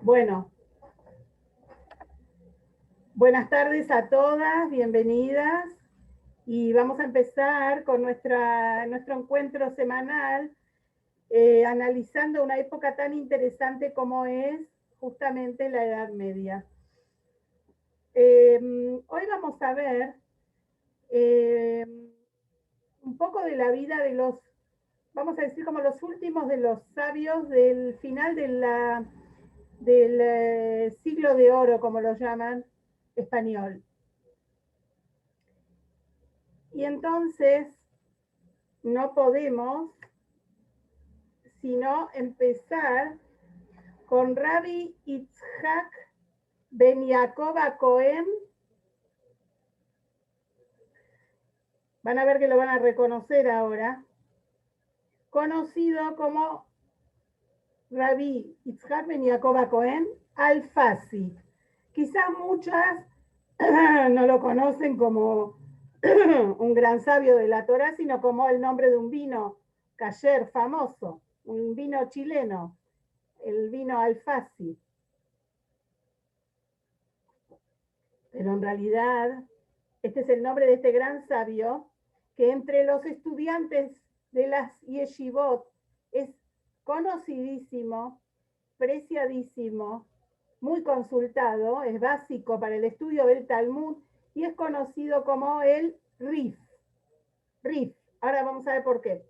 Bueno, buenas tardes a todas, bienvenidas. Y vamos a empezar con nuestro encuentro semanal, analizando una época tan interesante como es justamente la Edad Media. Hoy vamos a ver un poco de la vida de los, vamos a decir, como los últimos de los sabios del final del siglo de oro, como lo llaman, español. Y entonces no podemos sino empezar con Rabbi Yitzhak Ben Yaakov Cohen. Van a ver que lo van a reconocer ahora. Conocido como Rabbi Yitzhak Ben Yaakov Cohen Al-Fasi. Quizás muchas no lo conocen como un gran sabio de la Torá, sino como el nombre de un vino kasher famoso, un vino chileno, el vino Al-Fasi. Pero en realidad, este es el nombre de este gran sabio que entre los estudiantes de las yeshivot es conocidísimo, preciadísimo, muy consultado, es básico para el estudio del Talmud y es conocido como el Rif. Rif. Ahora vamos a ver por qué.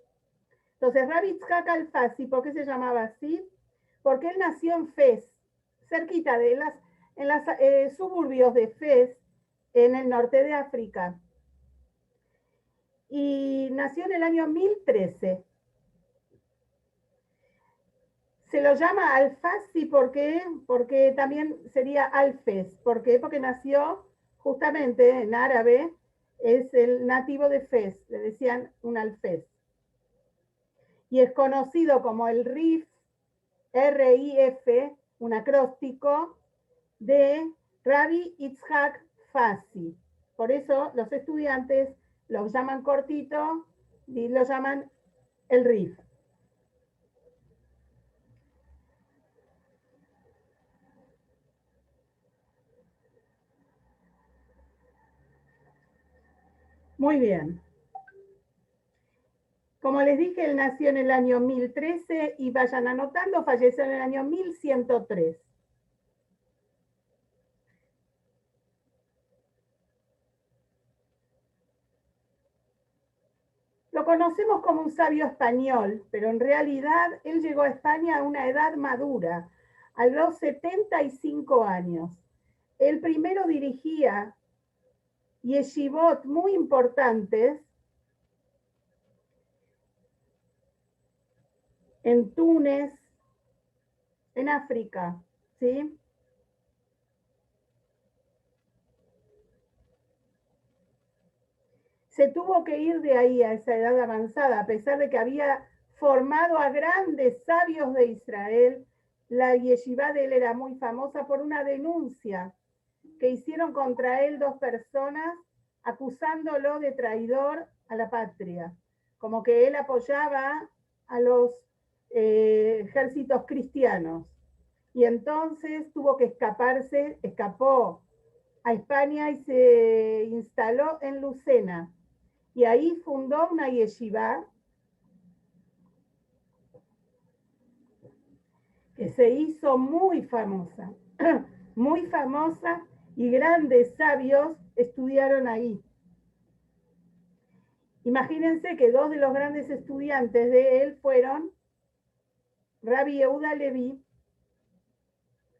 Entonces, Rabbi Yitzhak Al-Fasi, ¿por qué se llamaba así? Porque él nació en Fez, cerquita de en los suburbios de Fez, en el norte de África. Y nació en el año 1013. Se lo llama Al-Fasi porque también sería Al-Fez. ¿Por qué? Porque nació justamente en árabe, es el nativo de Fez, le decían un Al-Fez. Y es conocido como el Rif, R-I-F, un acróstico de Rabbi Yitzhak Fasi. Por eso los estudiantes los llaman cortito y lo llaman el Rif. Muy bien. Como les dije, él nació en el año 1013 y vayan anotando, falleció en el año 1103. Lo conocemos como un sabio español, pero en realidad él llegó a España a una edad madura, a los 75 años. Él primero dirigía yeshivot muy importantes en Túnez, en África, ¿sí? Se tuvo que ir de ahí a esa edad avanzada, a pesar de que había formado a grandes sabios de Israel. La yeshivá de él era muy famosa por una denuncia que hicieron contra él dos personas acusándolo de traidor a la patria, como que él apoyaba a los ejércitos cristianos. Y entonces tuvo que escapó a España y se instaló en Lucena. Y ahí fundó una yeshivá que se hizo muy famosa, muy famosa, y grandes sabios estudiaron ahí. Imagínense que dos de los grandes estudiantes de él fueron Rabbi Yehuda Leví,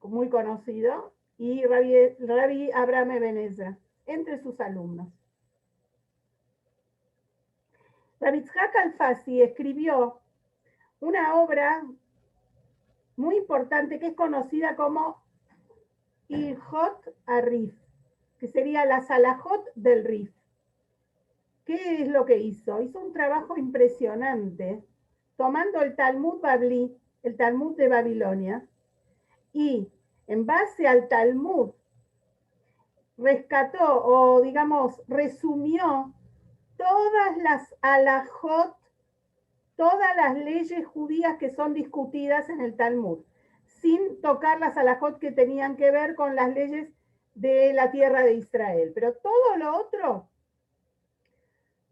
muy conocido, y Rabbi Abraham Eben Ezra, entre sus alumnos. Rabbi Yitzhak Al-Fasi escribió una obra muy importante que es conocida como Ilhot Arif, que sería la Salahot del Rif. ¿Qué es lo que hizo? Hizo un trabajo impresionante tomando el Talmud Babli, el Talmud de Babilonia, y en base al Talmud rescató o digamos resumió todas las alajot, todas las leyes judías que son discutidas en el Talmud, sin tocar las halajot que tenían que ver con las leyes de la tierra de Israel. Pero todo lo otro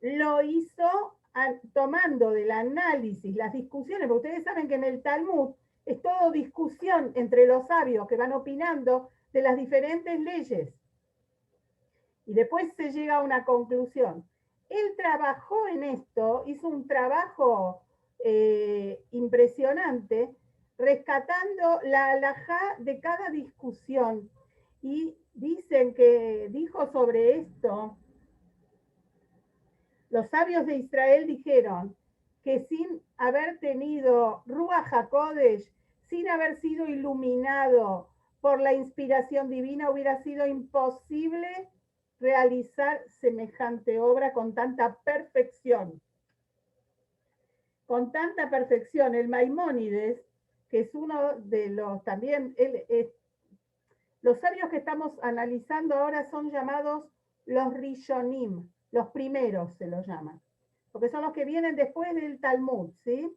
lo hizo tomando del análisis, las discusiones, porque ustedes saben que en el Talmud es todo discusión entre los sabios que van opinando de las diferentes leyes. Y después se llega a una conclusión. Él trabajó en esto, hizo un trabajo impresionante, rescatando la halajá de cada discusión. Y dicen que dijo sobre esto, los sabios de Israel dijeron que sin haber tenido Ruach HaKodesh, sin haber sido iluminado por la inspiración divina, hubiera sido imposible realizar semejante obra con tanta perfección. Con tanta perfección, el Maimónides, que es uno de los también, los sabios que estamos analizando ahora son llamados los Rishonim, los primeros se los llama, porque son los que vienen después del Talmud, ¿sí?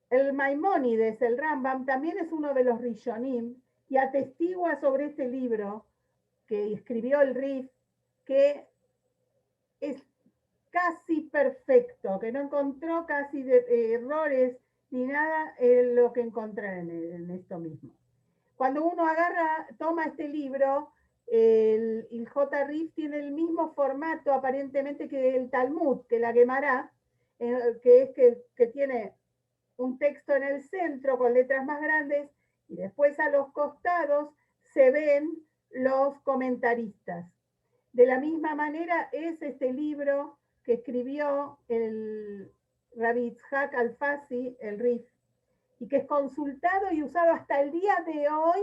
El Maimónides, el Rambam, también es uno de los Rishonim y atestigua sobre este libro que escribió el Rif, que es casi perfecto, que no encontró casi errores ni nada en lo que encontré en esto mismo. Cuando uno toma este libro, el J. Rif tiene el mismo formato aparentemente que el Talmud, que la Gemara, que tiene un texto en el centro con letras más grandes y después a los costados se ven los comentaristas. De la misma manera es este libro que escribió el Rabbi Yitzhak Alfasi, el Rif, y que es consultado y usado hasta el día de hoy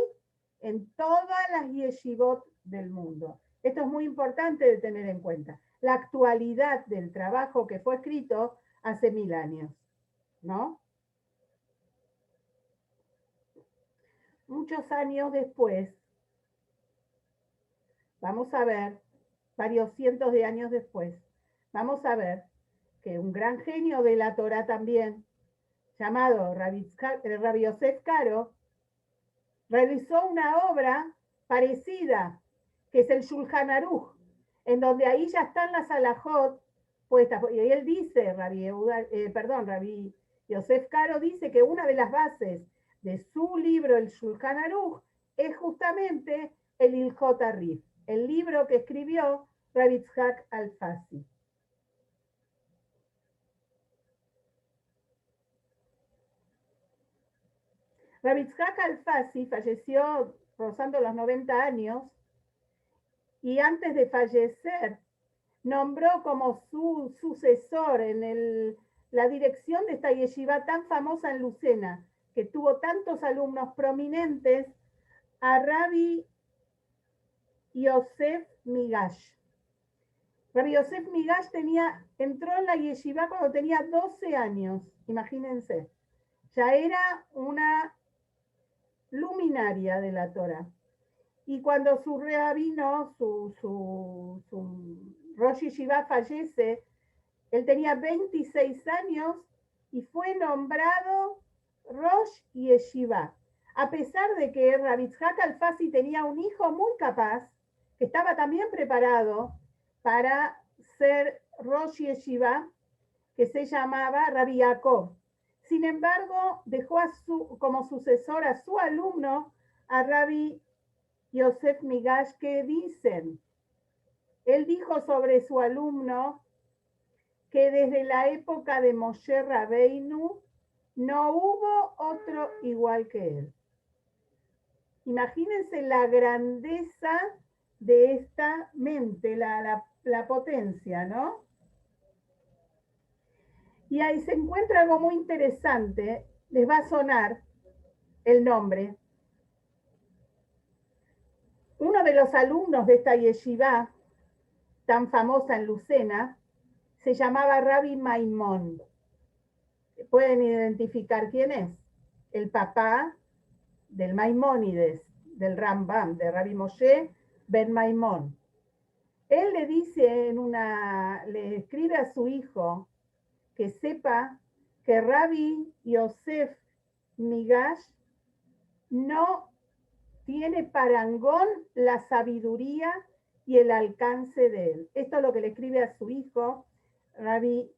en todas las yeshivot del mundo. Esto es muy importante de tener en cuenta, la actualidad del trabajo que fue escrito hace 1000 años, ¿no? Muchos años después, vamos a ver, varios cientos de años después, vamos a ver que un gran genio de la Torah también, llamado Rabbi Yosef Karo, realizó una obra parecida, que es el Shulchan Aruch, en donde ahí ya están las halajot puestas. Y él dice, Rabbi Yosef Karo dice que una de las bases de su libro, el Shulchan Aruch, es justamente el Ilhot Arif, el libro que escribió Rabbi Yitzhak Alfasi. Rabbi Yitzhak Alfasi falleció rozando los 90 años y antes de fallecer nombró como su sucesor en la dirección de esta yeshiva tan famosa en Lucena, que tuvo tantos alumnos prominentes, a Rabbi Yosef Migash. Rabbi Yosef Migash entró en la yeshiva cuando tenía 12 años, imagínense. Ya era una luminaria de la Torah. Y cuando su rabino, su Rosh Yeshiva fallece, él tenía 26 años y fue nombrado Rosh Yeshiva. A pesar de que Rabbi Yitzhak Alfasi tenía un hijo muy capaz, que estaba también preparado para ser Rosh Yeshiva, que se llamaba Rabbi Yaakov. Sin embargo, dejó como sucesor a su alumno, a Rabbi Yosef Migash, que dicen, él dijo sobre su alumno que desde la época de Moshe Rabbeinu no hubo otro igual que él. Imagínense la grandeza de esta mente, la potencia, ¿no? Y ahí se encuentra algo muy interesante, les va a sonar el nombre. Uno de los alumnos de esta yeshiva, tan famosa en Lucena, se llamaba Rabbi Maimón. ¿Pueden identificar quién es? El papá del Maimónides, del Rambam, de Rabbi Moshe Ben Maimón. Él le dice le escribe a su hijo que sepa que Rabbi Yosef Migash no tiene parangón la sabiduría y el alcance de él. Esto es lo que le escribe a su hijo, Rabbi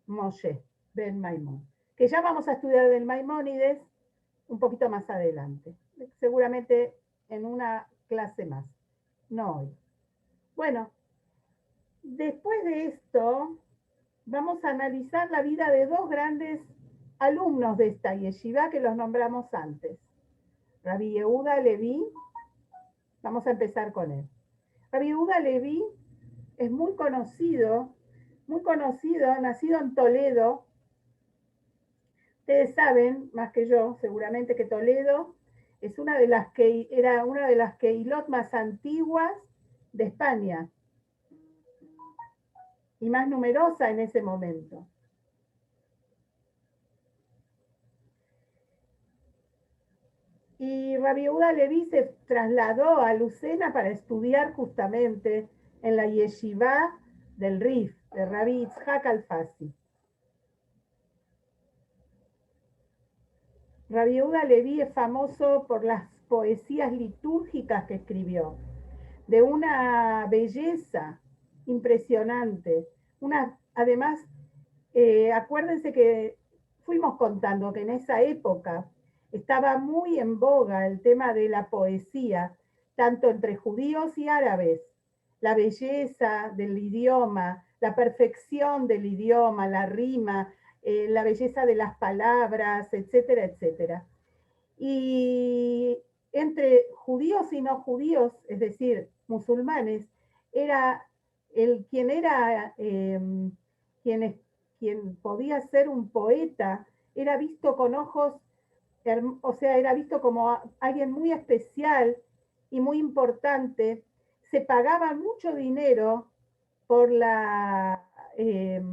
Moshe Ben Maimón, que ya vamos a estudiar del Maimónides un poquito más adelante, seguramente en una clase más, no hoy. Bueno, después de esto, vamos a analizar la vida de dos grandes alumnos de esta yeshiva que los nombramos antes. Rabbi Yehuda Leví, vamos a empezar con él. Rabbi Yehuda Leví es muy conocido, nacido en Toledo. Ustedes saben, más que yo, seguramente que Toledo es era una de las keilot más antiguas de España y más numerosa en ese momento. Y Rabbi Yehuda Leví se trasladó a Lucena para estudiar justamente en la yeshiva del Rif, de Rabbi Yitzhak Alfasi. Rabbi Yehuda Leví es famoso por las poesías litúrgicas que escribió, de una belleza impresionante. Además, acuérdense que fuimos contando que en esa época estaba muy en boga el tema de la poesía, tanto entre judíos y árabes. La belleza del idioma, la perfección del idioma, la rima, la belleza de las palabras, etcétera, etcétera. Y entre judíos y no judíos, es decir, musulmanes, era quien quien podía ser un poeta, era visto con ojos, o sea, era visto como alguien muy especial y muy importante. Se pagaba mucho dinero por la, eh,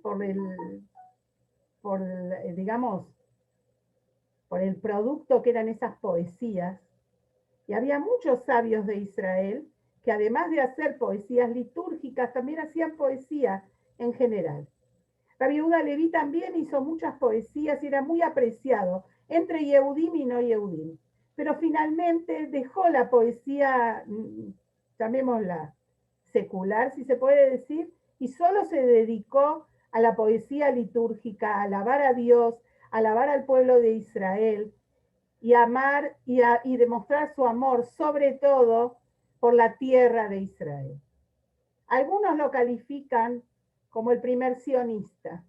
por el, digamos, por el producto que eran esas poesías. Y había muchos sabios de Israel que además de hacer poesías litúrgicas, también hacían poesía en general. Rabbi Yehuda Leví también hizo muchas poesías y era muy apreciado entre Yehudim y no Yehudim. Pero finalmente dejó la poesía, llamémosla secular, si se puede decir, y solo se dedicó a la poesía litúrgica, a alabar a Dios, a alabar al pueblo de Israel y amar y demostrar su amor, sobre todo por la tierra de Israel. Algunos lo califican como el primer sionista.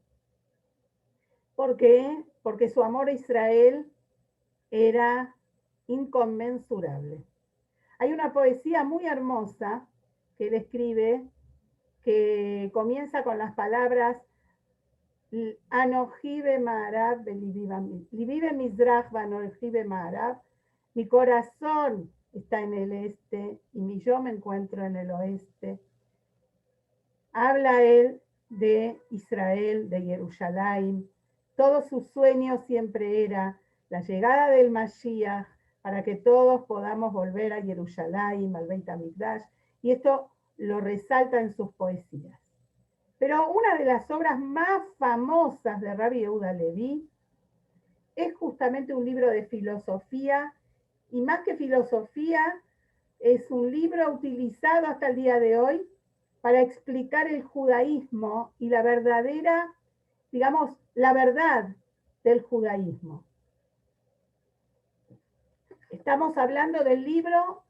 ¿Por qué? Porque su amor a Israel era inconmensurable. Hay una poesía muy hermosa que él escribe que comienza con las palabras Anoji be'ma'arav libi be'mizrach va'anoji be'ma'arav. Mi corazón está en el este y yo me encuentro en el oeste. Habla él de Israel, de Jerusalén. Todo su sueño siempre era la llegada del Mashiach para que todos podamos volver a Jerusalén, al Beit HaMikdash, y esto lo resalta en sus poesías. Pero una de las obras más famosas de Rabbi Yehuda Leví es justamente un libro de filosofía, y más que filosofía, es un libro utilizado hasta el día de hoy para explicar el judaísmo y la verdadera, digamos, la verdad del judaísmo. Estamos hablando del libro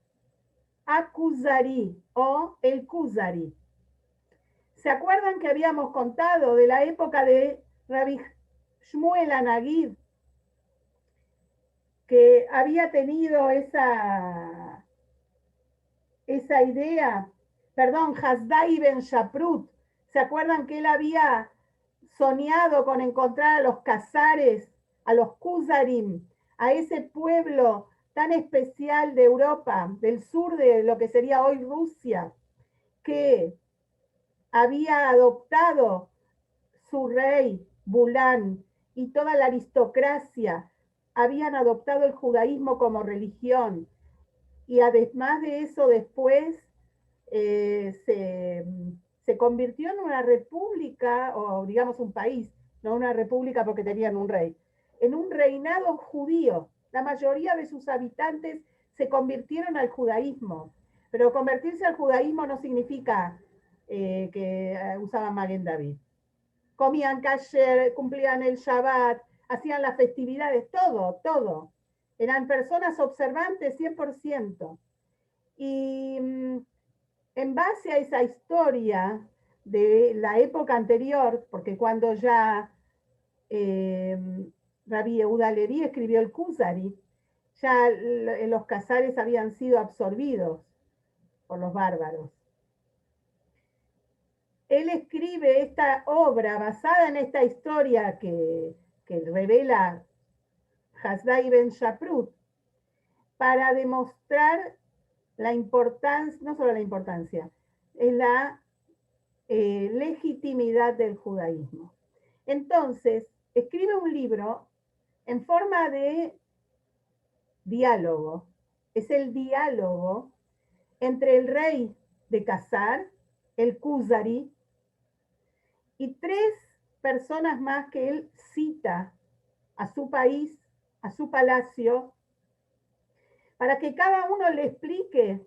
Akuzari o el Kuzari. ¿Se acuerdan que habíamos contado de la época de Rabbi Shmuel Anagid, que había tenido esa idea? Perdón, Hasdai Ben Shaprut. ¿Se acuerdan que él había soñado con encontrar a los Khazares, a los Kuzarim, a ese pueblo tan especial de Europa, del sur de lo que sería hoy Rusia, que había adoptado su rey, Bulán, y toda la aristocracia habían adoptado el judaísmo como religión. Y además de eso, después se convirtió en una república, o digamos un país, no una república porque tenían un rey, en un reinado judío. la mayoría de sus habitantes se convirtieron al judaísmo. Pero convertirse al judaísmo no significa que usaban Maguen David. Comían kasher, cumplían el Shabbat, hacían las festividades, todo. Eran personas observantes 100%. Y en base a esa historia de la época anterior, porque cuando ya Rabbi Yehuda Leví escribió el Kuzari, ya los casares habían sido absorbidos por los bárbaros. Él escribe esta obra basada en esta historia que revela Hasdai Ben Shaprut para demostrar la importancia, no solo la importancia, es la legitimidad del judaísmo. Entonces, escribe un libro en forma de diálogo. Es el diálogo entre el rey de Khazar, el Kuzari, y 3 personas más que él cita a su país, a su palacio, para que cada uno le explique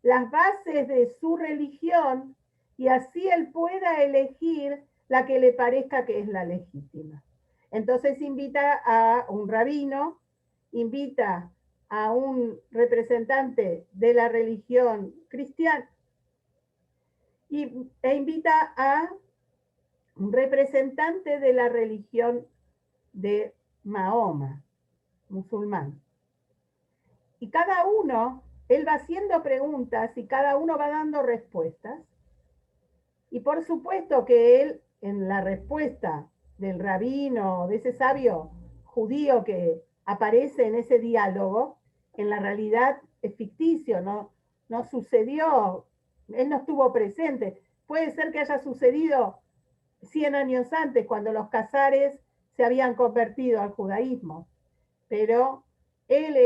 las bases de su religión y así él pueda elegir la que le parezca que es la legítima. Entonces invita a un rabino, invita a un representante de la religión cristiana e invita a un representante de la religión de Mahoma, musulmán. Y cada uno, él va haciendo preguntas y cada uno va dando respuestas. Y por supuesto que él, en la respuesta del rabino, de ese sabio judío que aparece en ese diálogo, en la realidad es ficticio, no sucedió, él no estuvo presente. Puede ser que haya sucedido 100 años antes, cuando los casares se habían convertido al judaísmo. Pero él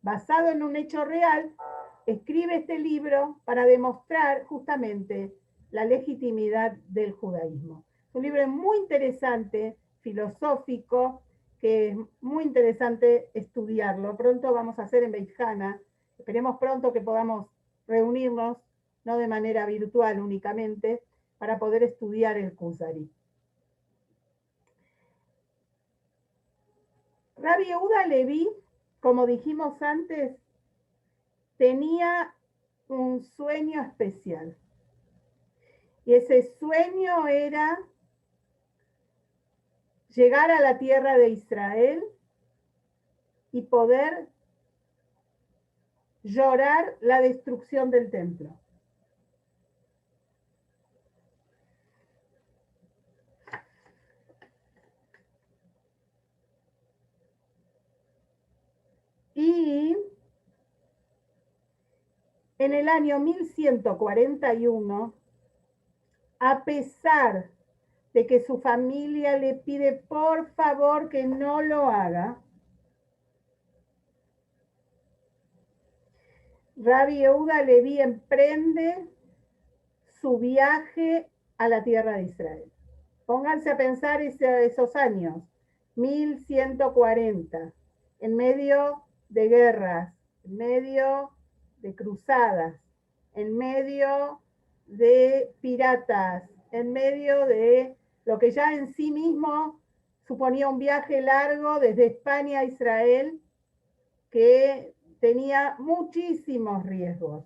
basado en un hecho real, escribe este libro para demostrar justamente la legitimidad del judaísmo. Es un libro muy interesante, filosófico, que es muy interesante estudiarlo. Pronto vamos a hacer en Beit Hana. Esperemos pronto que podamos reunirnos, no de manera virtual únicamente, para poder estudiar el Kuzari. Rabbi Yehuda Leví, como dijimos antes, tenía un sueño especial. Y ese sueño era llegar a la tierra de Israel y poder llorar la destrucción del templo. Y en el año 1141, a pesar de que su familia le pide por favor que no lo haga, Rabbi Yehuda Leví emprende su viaje a la tierra de Israel. Pónganse a pensar esos años, 1140, en medio de guerras, en medio de cruzadas, en medio de piratas, en medio de lo que ya en sí mismo suponía un viaje largo desde España a Israel, que tenía muchísimos riesgos.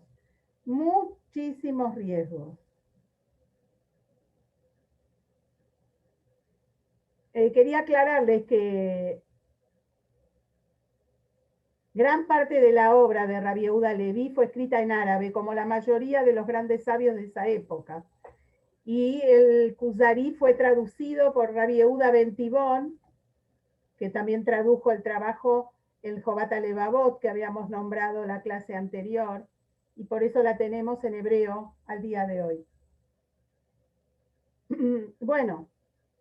Quería aclararles que gran parte de la obra de Rabbi Yehuda Leví fue escrita en árabe, como la mayoría de los grandes sabios de esa época. Y el Kuzari fue traducido por Rabbi Yehuda Ben Tibón, que también tradujo el trabajo el Jobat Alevavot, que habíamos nombrado la clase anterior, y por eso la tenemos en hebreo al día de hoy. Bueno,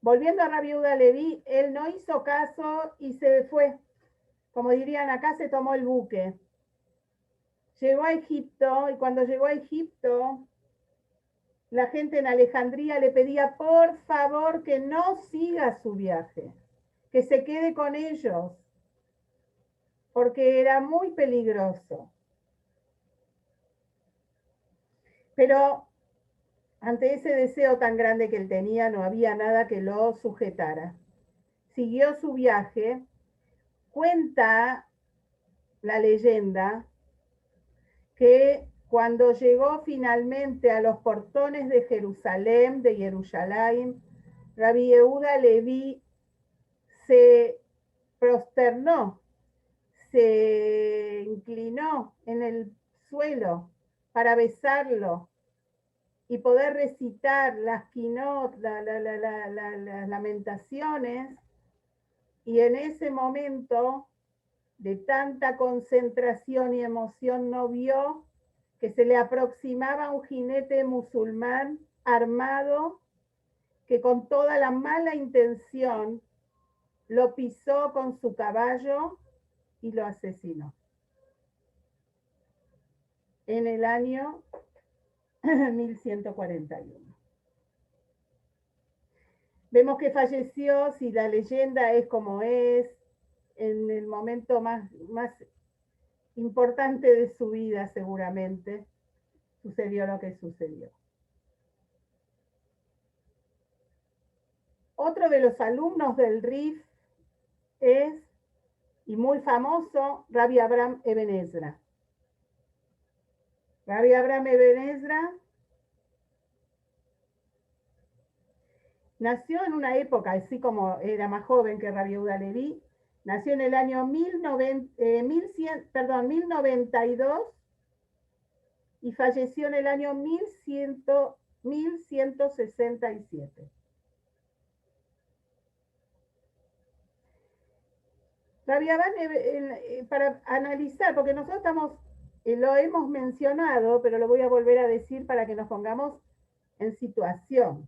volviendo a Rabbi Yehuda Leví, él no hizo caso y se fue. Como dirían acá, se tomó el buque. Llegó a Egipto y cuando llegó a Egipto, la gente en Alejandría le pedía por favor que no siga su viaje, que se quede con ellos. porque era muy peligroso. Pero ante ese deseo tan grande que él tenía, no había nada que lo sujetara. Siguió su viaje. Cuenta la leyenda que cuando llegó finalmente a los portones de Jerusalén, de Jerusalén, Rabbi Yehuda Leví se prosternó, se inclinó en el suelo para besarlo y poder recitar las quinot, las lamentaciones, y en ese momento de tanta concentración y emoción no vio que se le aproximaba un jinete musulmán armado que con toda la mala intención lo pisó con su caballo y lo asesinó. En el año 1141. Vemos que falleció, si la leyenda es como es, en el momento más importante de su vida seguramente, sucedió lo que sucedió. Otro de los alumnos del Rif es, y muy famoso, Rabbi Abraham Eben Ezra. Rabbi Abraham Eben Ezra nació en una época, así como era más joven que Rabbi Yehuda Leví, nació en el año 1092 y falleció en el año 1167. Rabbi Abraham, para analizar, porque nosotros lo hemos mencionado, pero lo voy a volver a decir para que nos pongamos en situación.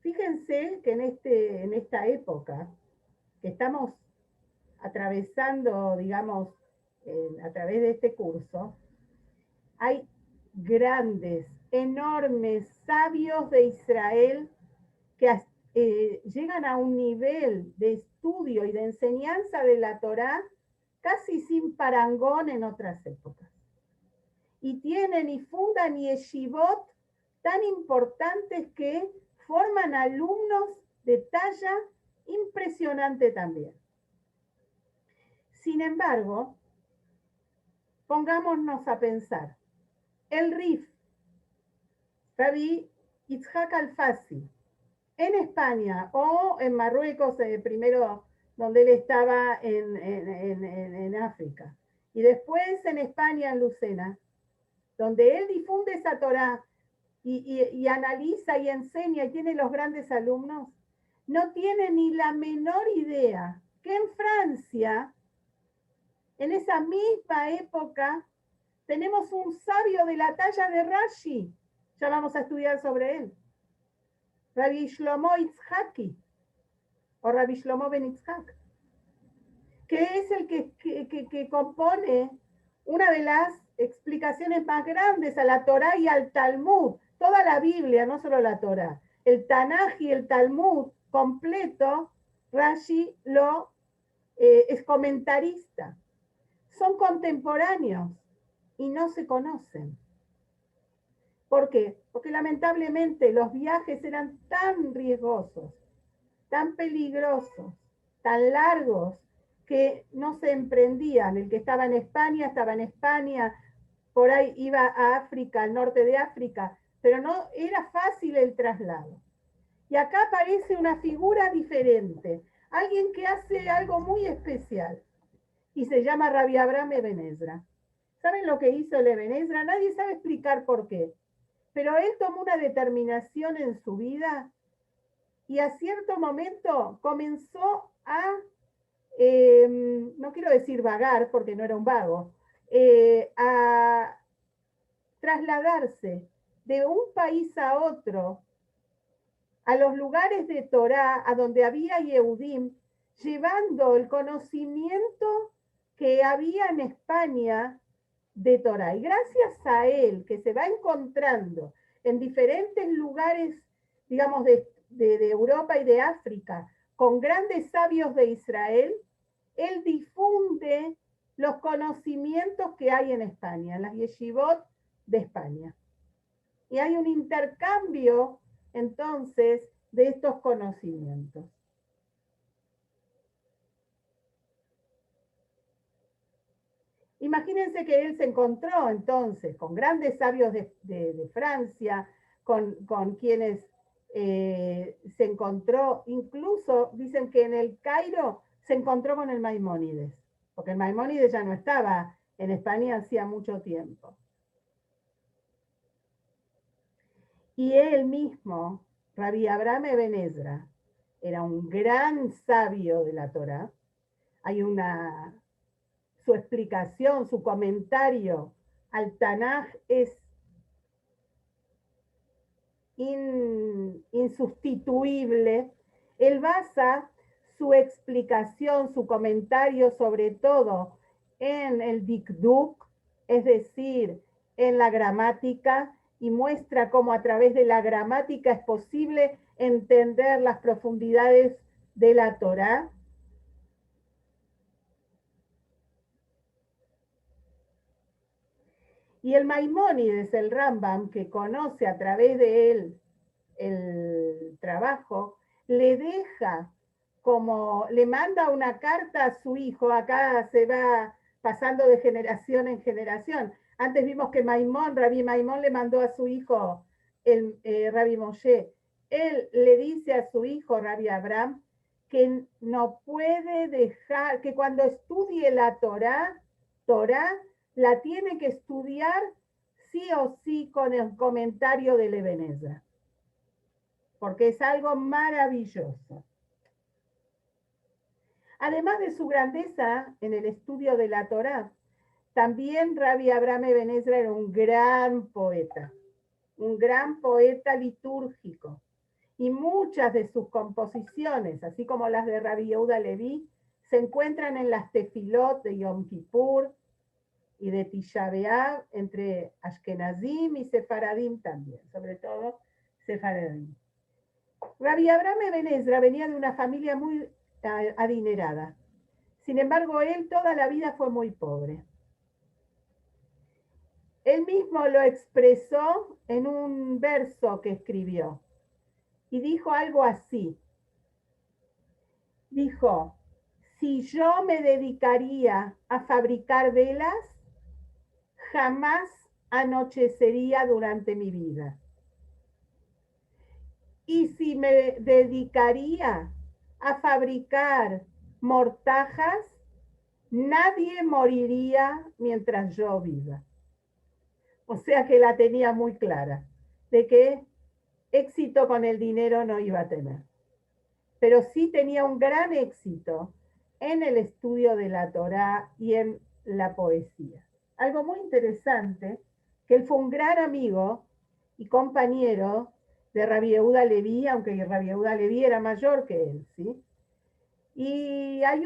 Fíjense que en esta época que estamos atravesando, digamos, a través de este curso, hay grandes, enormes sabios de Israel que llegan a un nivel de estudio y de enseñanza de la Torá casi sin parangón en otras épocas. Y tienen y fundan yeshivot tan importantes que forman alumnos de talla impresionante también. Sin embargo, pongámonos a pensar. El Rif, Rabbi Yitzhak Alfasi, en España o en Marruecos, primero donde él estaba en África, y después en España, en Lucena, donde él difunde esa Torá y analiza y enseña y tiene los grandes alumnos, no tiene ni la menor idea que en Francia, en esa misma época, tenemos un sabio de la talla de Rashi. Ya vamos a estudiar sobre él. Rabbi Shlomo Itzhaki, o Rabbi Shlomo Ben Itzhak, que es el que compone una de las explicaciones más grandes a la Torá y al Talmud. Toda la Biblia, no solo la Torá. El Tanaj y el Talmud completo, Rashi es comentarista. Son contemporáneos y no se conocen. ¿Por qué? Porque lamentablemente los viajes eran tan riesgosos, tan peligrosos, tan largos, que no se emprendían. El que estaba en España, por ahí iba a África, al norte de África, pero no era fácil el traslado. Y acá aparece una figura diferente, alguien que hace algo muy especial, y se llama Rabbi Abraham Eben Ezra. ¿Saben lo que hizo el Eben Ezra? Nadie sabe explicar por qué, pero él tomó una determinación en su vida y a cierto momento comenzó a, no quiero decir vagar, porque no era un vago, a trasladarse de un país a otro, a los lugares de Torá, a donde había Yehudim, llevando el conocimiento que había en España de Torá. Y gracias a él, que se va encontrando en diferentes lugares, digamos, de Europa y de África, con grandes sabios de Israel, él difunde los conocimientos que hay en España, en las yeshivot de España. Y hay un intercambio, entonces, de estos conocimientos. Imagínense que él se encontró entonces con grandes sabios de Francia, con quienes se encontró, incluso dicen que en el Cairo se encontró con el Maimónides, porque el Maimónides ya no estaba en España hacía mucho tiempo. Y él mismo, Rabbi Abraham Eben Ezra, era un gran sabio de la Torá. Hay su explicación, su comentario al Tanaj es insustituible. Él basa su explicación, su comentario sobre todo en el dikduk, es decir, en la gramática, y muestra cómo a través de la gramática es posible entender las profundidades de la Torá. Y el Maimónides, el Rambam, que conoce a través de él el trabajo, le deja le manda una carta a su hijo, acá se va pasando de generación en generación. Antes vimos que Rabbi Maimón le mandó a su hijo, Rabbi Moshe. Él le dice a su hijo, Rabbi Abraham, que no puede dejar, que cuando estudie la Torá, la tiene que estudiar sí o sí con el comentario del Eben Ezra, porque es algo maravilloso. Además de su grandeza en el estudio de la Torá, también Rabbi Abraham Eben Ezra era un gran poeta litúrgico, y muchas de sus composiciones, así como las de Rabbi Yehuda Leví, se encuentran en las tefilot de Yom Kippur y de Tisha B'Av, entre Ashkenazim y Sefaradim también, sobre todo Sefaradim. Rabbi Abraham Eben Ezra venía de una familia muy adinerada. Sin embargo, él toda la vida fue muy pobre. Él mismo lo expresó en un verso que escribió y dijo algo así. Dijo, si yo me dedicaría a fabricar velas, jamás anochecería durante mi vida. Y si me dedicaría a fabricar mortajas, nadie moriría mientras yo viva. O sea que la tenía muy clara, de que éxito con el dinero no iba a tener. Pero sí tenía un gran éxito en el estudio de la Torá y en la poesía. Algo muy interesante, que él fue un gran amigo y compañero de Rabbi Yehuda Leví, aunque Rabbi Yehuda Leví era mayor que él, ¿sí? Y hay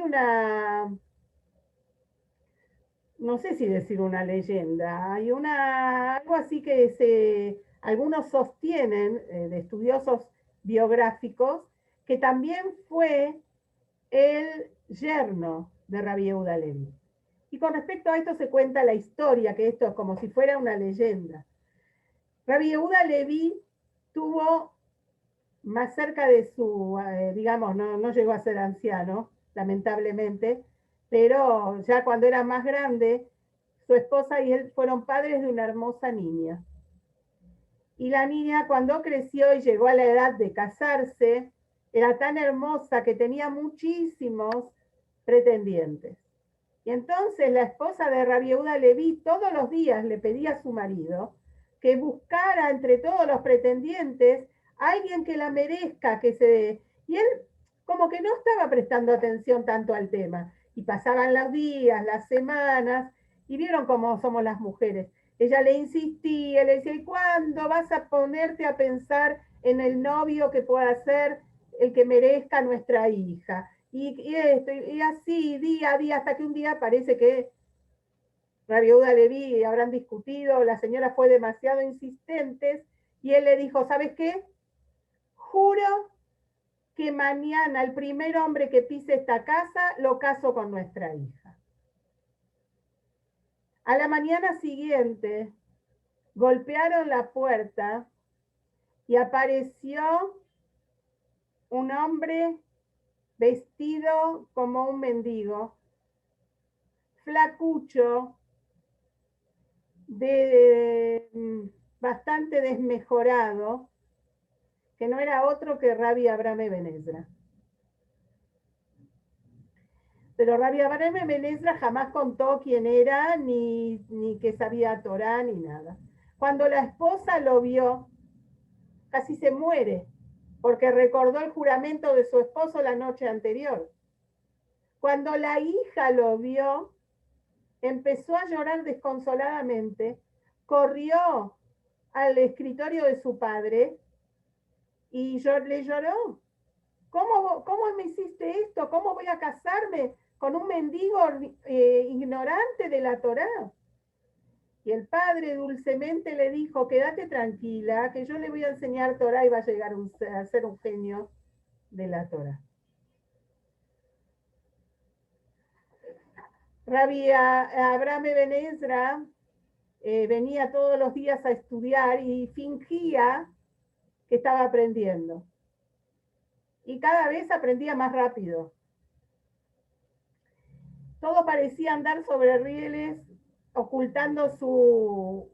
no sé si decir una leyenda, hay algo así que algunos sostienen, de estudiosos biográficos, que también fue el yerno de Rabbi Yehuda Leví. Y con respecto a esto se cuenta la historia, que esto es como si fuera una leyenda. Rabbi Yehuda Leví tuvo más cerca de su, digamos, no llegó a ser anciano, lamentablemente, pero ya cuando era más grande, su esposa y él fueron padres de una hermosa niña. Y la niña, cuando creció y llegó a la edad de casarse, era tan hermosa que tenía muchísimos pretendientes. Y entonces la esposa de Rabbi Yehuda Leví todos los días le pedía a su marido que buscara entre todos los pretendientes a alguien que la merezca, y él como que no estaba prestando atención tanto al tema. Y pasaban los días, las semanas, y vieron cómo somos las mujeres. Ella le insistía, le decía, ¿y cuándo vas a ponerte a pensar en el novio que pueda ser el que merezca nuestra hija? Y así, día a día, hasta que un día parece que Rabbi Yehuda Leví habrán discutido, la señora fue demasiado insistente, y él le dijo, ¿sabes qué? Juro que mañana el primer hombre que pise esta casa lo caso con nuestra hija. A la mañana siguiente golpearon la puerta y apareció un hombre vestido como un mendigo, flacucho, bastante desmejorado, que no era otro que Rabbi Abraham Ben Ezra. Pero Rabbi Abraham Ben Ezra jamás contó quién era, ni que sabía Torah, ni nada. Cuando la esposa lo vio, casi se muere, porque recordó el juramento de su esposo la noche anterior. Cuando la hija lo vio, empezó a llorar desconsoladamente, corrió al escritorio de su padre y le lloró. ¿Cómo me hiciste esto? ¿Cómo voy a casarme con un mendigo ignorante de la Torá? Y el padre dulcemente le dijo, quédate tranquila, que yo le voy a enseñar Torá y va a llegar a ser un genio de la Torá. Rabbi Abraham Ben Ezra venía todos los días a estudiar y fingía que estaba aprendiendo. Y cada vez aprendía más rápido. Todo parecía andar sobre rieles, ocultando su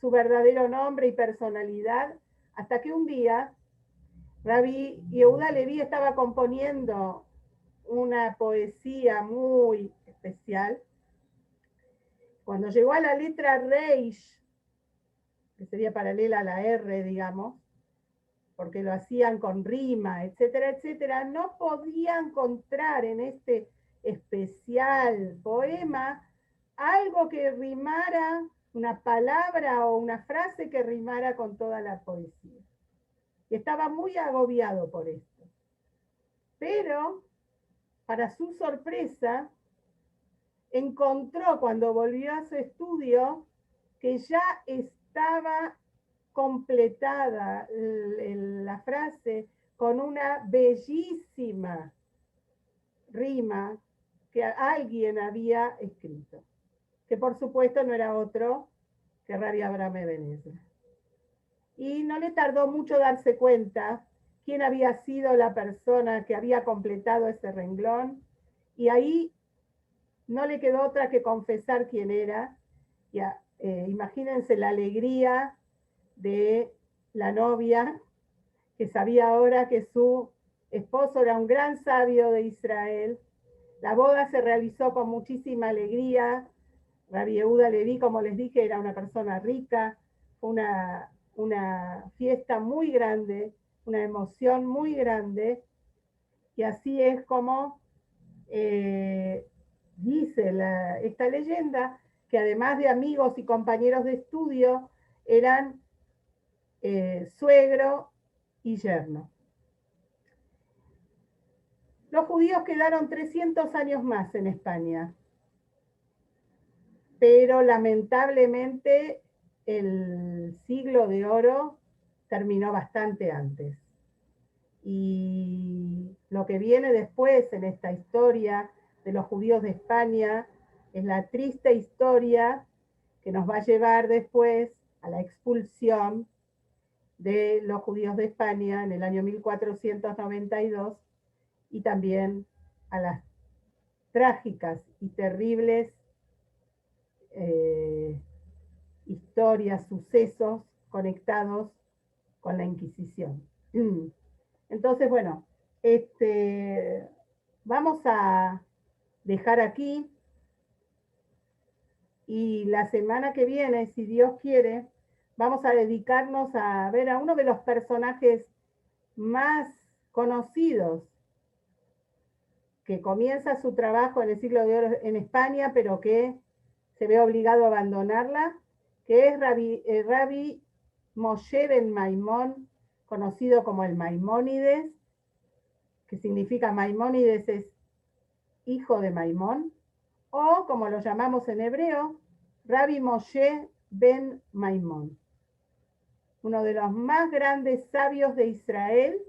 verdadero nombre y personalidad, hasta que un día Rabbi Yehuda Leví estaba componiendo una poesía muy especial. Cuando llegó a la letra Reish, que sería paralela a la R, digamos, porque lo hacían con rima, etcétera, etcétera, no podía encontrar en este especial poema algo que rimara, una palabra o una frase que rimara con toda la poesía. Y estaba muy agobiado por esto. Pero, para su sorpresa, encontró cuando volvió a su estudio que ya estaba completada la frase con una bellísima rima que alguien había escrito, que por supuesto no era otro que Rabbi Abraham Ben Ezra. Y no le tardó mucho darse cuenta quién había sido la persona que había completado ese renglón, y ahí no le quedó otra que confesar quién era. Ya, imagínense la alegría de la novia, que sabía ahora que su esposo era un gran sabio de Israel. La boda se realizó con muchísima alegría. Rabbi Yehuda Leví, como les dije, era una persona rica, una fiesta muy grande, una emoción muy grande, y así es como dice esta leyenda, que además de amigos y compañeros de estudio, eran suegro y yerno. Los judíos quedaron 300 años más en España, pero lamentablemente el siglo de oro terminó bastante antes. Y lo que viene después en esta historia de los judíos de España es la triste historia que nos va a llevar después a la expulsión de los judíos de España en el año 1492, y también a las trágicas y terribles historias, sucesos conectados con la Inquisición. Entonces, bueno, vamos a dejar aquí, y la semana que viene, si Dios quiere, vamos a dedicarnos a ver a uno de los personajes más conocidos que comienza su trabajo en el siglo de oro en España, pero que se ve obligado a abandonarla, que es Rabbi Moshe ben Maimón, conocido como el Maimónides, que significa Maimónides es hijo de Maimón, o como lo llamamos en hebreo, Rabbi Moshe ben Maimón, uno de los más grandes sabios de Israel,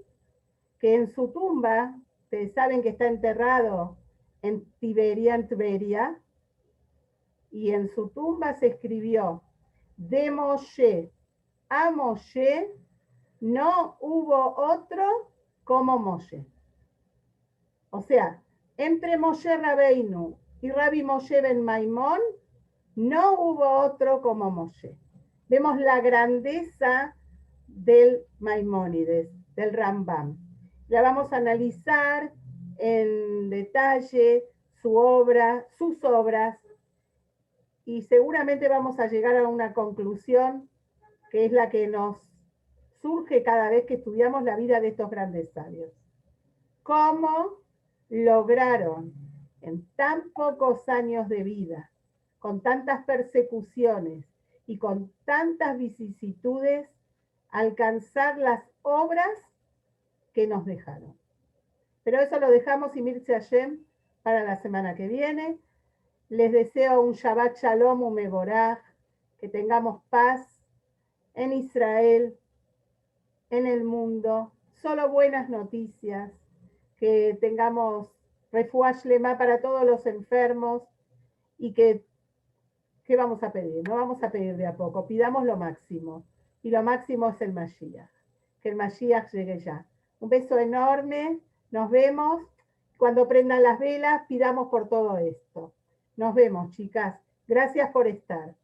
que en su tumba, ustedes saben que está enterrado en Tiberia, y en su tumba se escribió, de Moshe a Moshe no hubo otro como Moshe. O sea, entre Moshe Rabbeinu y Rabbi Moshe ben Maimón no hubo otro como Moshe. Vemos la grandeza del Maimónides, del Rambam. La vamos a analizar en detalle su obra, sus obras, y seguramente vamos a llegar a una conclusión que es la que nos surge cada vez que estudiamos la vida de estos grandes sabios. ¿Cómo lograron en tan pocos años de vida, con tantas persecuciones y con tantas vicisitudes, alcanzar las obras que nos dejaron? Pero eso lo dejamos y Mirce Hashem para la semana que viene. Les deseo un Shabbat Shalom Umeboraj, que tengamos paz en Israel, en el mundo, solo buenas noticias, que tengamos refuá shlema para todos los enfermos y que, ¿qué vamos a pedir? No vamos a pedir de a poco, pidamos lo máximo. Y lo máximo es el Mashiach. Que el Mashiach llegue ya. Un beso enorme, nos vemos. Cuando prendan las velas, pidamos por todo esto. Nos vemos, chicas. Gracias por estar.